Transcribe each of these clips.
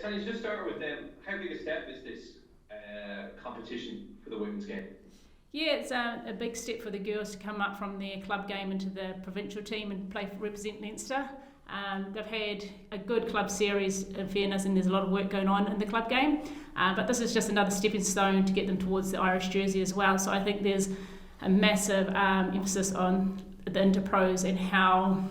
Tanya, just start with them. How big a step is this competition for the women's game? Yeah, it's a big step for the girls to come up from their club game into the provincial team and represent Leinster. They've had a good club series, in fairness, and there's a lot of work going on in the club game. But this is just another stepping stone to get them towards the Irish jersey as well. So I think there's a massive emphasis on the interpros and how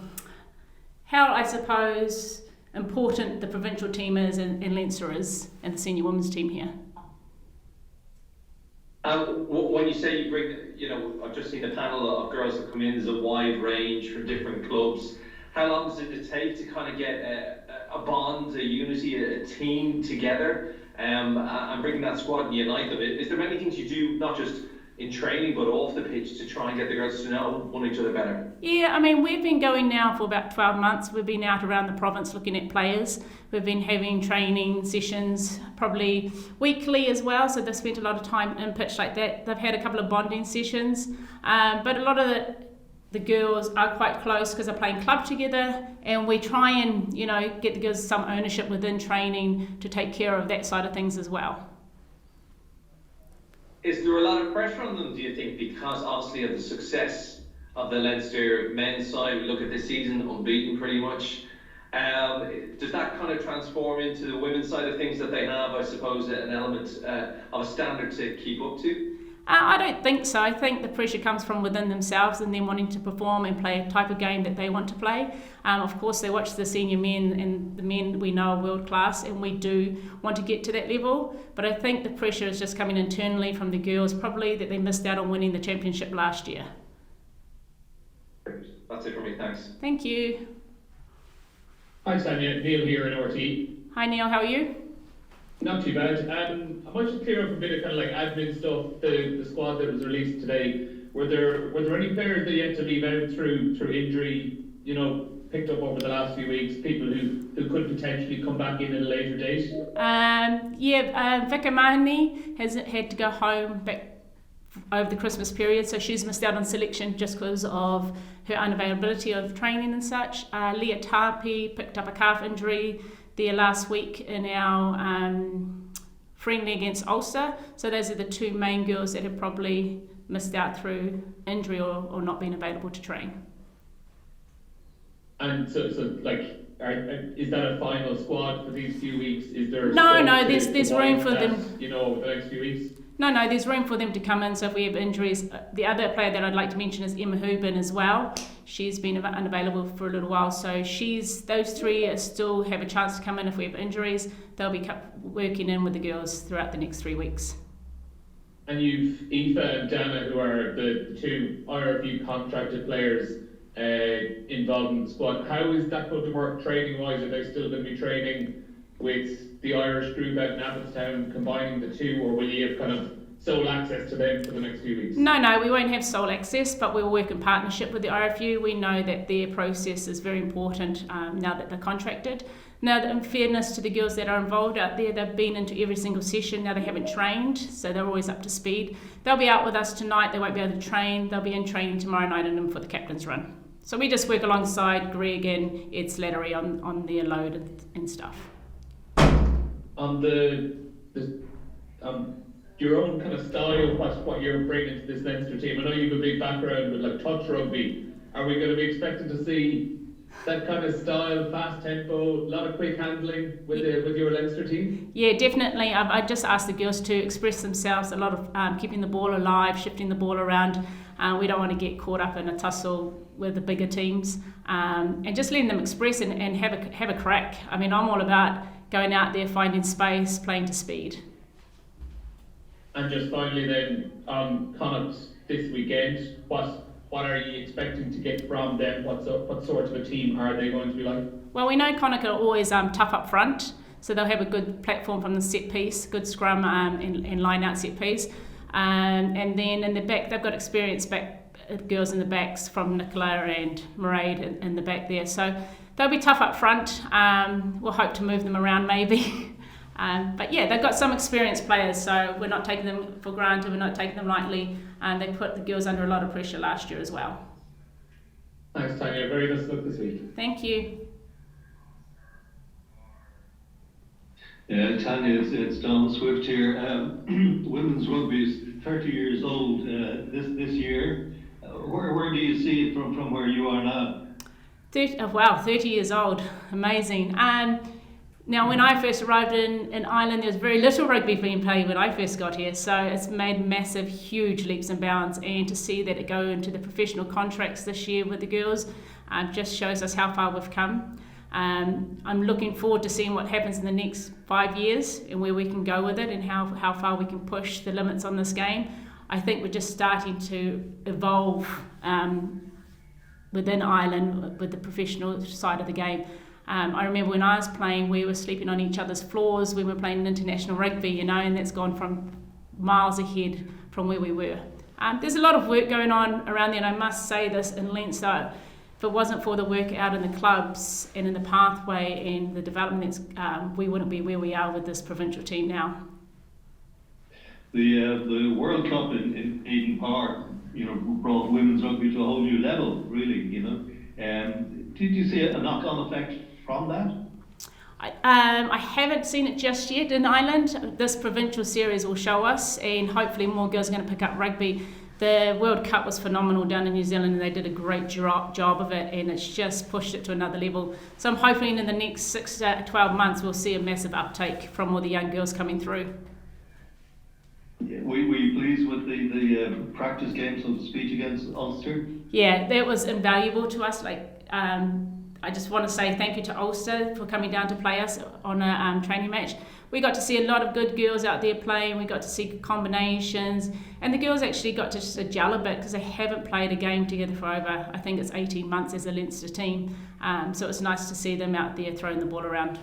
I suppose important the provincial team is and Leinster is, and the senior women's team here. When you say you bring, I've just seen a panel of girls that come in. There's a wide range from different clubs. How long does it take to kind of get a bond, a unity, a team together, and bring that squad and unite them? Is there many things you do, not just in training but off the pitch, to try and get the girls to know one each other better? Yeah, I mean, we've been going now for about 12 months. We've been out around the province looking at players. We've been having training sessions probably weekly as well, so they've spent a lot of time in pitch like that. They've had a couple of bonding sessions, but a lot of the girls are quite close because they're playing club together, and we try and get the girls some ownership within training to take care of that side of things as well. Is there a lot of pressure on them, do you think, because obviously of the success of the Leinster men's side? We look at this season, unbeaten pretty much. Does that kind of transform into the women's side of things, that they have, I suppose, an element of a standard to keep up to? I don't think so. I think the pressure comes from within themselves and them wanting to perform and play a type of game that they want to play. Of course, they watch the senior men, and the men we know are world class, and we do want to get to that level. But I think the pressure is just coming internally from the girls, probably that they missed out on winning the championship last year. That's it from me, thanks. Thank you. Hi Tania, Neil here in RT. Hi Neil, how are you? Not too bad. I might just clear up a bit of kind of like admin stuff. The squad that was released today, were there any players that you had to leave out through injury, picked up over the last few weeks, people who could potentially come back in at a later date? Vika Mahoney has had to go home back over the Christmas period, so she's missed out on selection just because of her unavailability of training and such. Leah Tarpey picked up a calf injury there last week in our friendly against Ulster. So those are the two main girls that have probably missed out through injury or not been available to train. And so is that a final squad for these few weeks? Is there there's room for them. Over the next few weeks. No, there's room for them to come in. So if we have injuries, the other player that I'd like to mention is Emma Hubin as well. She's been unavailable for a little while, so those three still have a chance to come in if we have injuries. They'll be working in with the girls throughout the next 3 weeks. And you've Aoife and Dana, who are the two IRV contracted players involved in the squad. How is that going to work training-wise? Are they still going to be training with the Irish group out in Abbottstown, combining the two, or will you have kind of sole access to them for the next few weeks? No, we won't have sole access, but we'll work in partnership with the IRFU. We know that their process is very important now that they're contracted. Now, in fairness to the girls that are involved out there, they've been into every single session. Now they haven't trained, so they're always up to speed. They'll be out with us tonight. They won't be able to train. They'll be in training tomorrow night and in for the captain's run. So we just work alongside Greg and Ed Slattery on their load and stuff. On your own kind of style, what you're bringing to this Leinster team. I know you have a big background with like touch rugby. Are we going to be expecting to see that kind of style, fast tempo, a lot of quick handling with your Leinster team? Yeah, definitely. I just asked the girls to express themselves. A lot of keeping the ball alive, shifting the ball around. We don't want to get caught up in a tussle with the bigger teams, and just letting them express and have a crack. I mean, I'm all about going out there, finding space, playing to speed. And just finally then, on Connacht this weekend, what are you expecting to get from them? What sort of a team are they going to be like? Well, we know Connacht are always tough up front, so they'll have a good platform from the set piece, good scrum and line out set piece. And then in the back, they've got experienced girls in the backs from Nicola and Mairead in the back there. So they'll be tough up front. We'll hope to move them around maybe. But yeah, they've got some experienced players, so we're not taking them for granted, we're not taking them lightly, and they put the girls under a lot of pressure last year as well. Thanks, Tania. Very best luck this week. Thank you. Tanya, it's Don Swift here. Women's rugby is 30 years old this year. Where do you see it from where you are now? 30 years old, amazing. Now, when I first arrived in Ireland, there was very little rugby being played when I first got here, so it's made massive, huge leaps and bounds, and to see that it go into the professional contracts this year with the girls just shows us how far we've come. I'm looking forward to seeing what happens in the next 5 years and where we can go with it and how far we can push the limits on this game. I think we're just starting to evolve within Ireland with the professional side of the game. I remember when I was playing, we were sleeping on each other's floors when we were playing international rugby, and that's gone from miles ahead from where we were. There's a lot of work going on around there, and I must say this in Leinster, if it wasn't for the work out in the clubs and in the pathway and the developments, we wouldn't be where we are with this provincial team now. The World Cup in Eden Park, brought women's rugby to a whole new level, really, Did you see a knock-on effect from that? I haven't seen it just yet in Ireland. This provincial series will show us, and hopefully more girls are going to pick up rugby. The World Cup was phenomenal down in New Zealand, and they did a great job of it, and it's just pushed it to another level. So I'm hoping in the next 6 to 12 months we'll see a massive uptake from all the young girls coming through. Yeah, were you pleased with the practice game, so to speak, against Ulster? Yeah, that was invaluable to us. I just want to say thank you to Ulster for coming down to play us on a training match. We got to see a lot of good girls out there playing. We got to see combinations, and the girls actually got to just gel a bit because they haven't played a game together for over, I think it's 18 months as a Leinster team. So it was nice to see them out there throwing the ball around.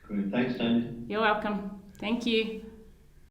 Great, thanks, Tanya. You're welcome. Thank you.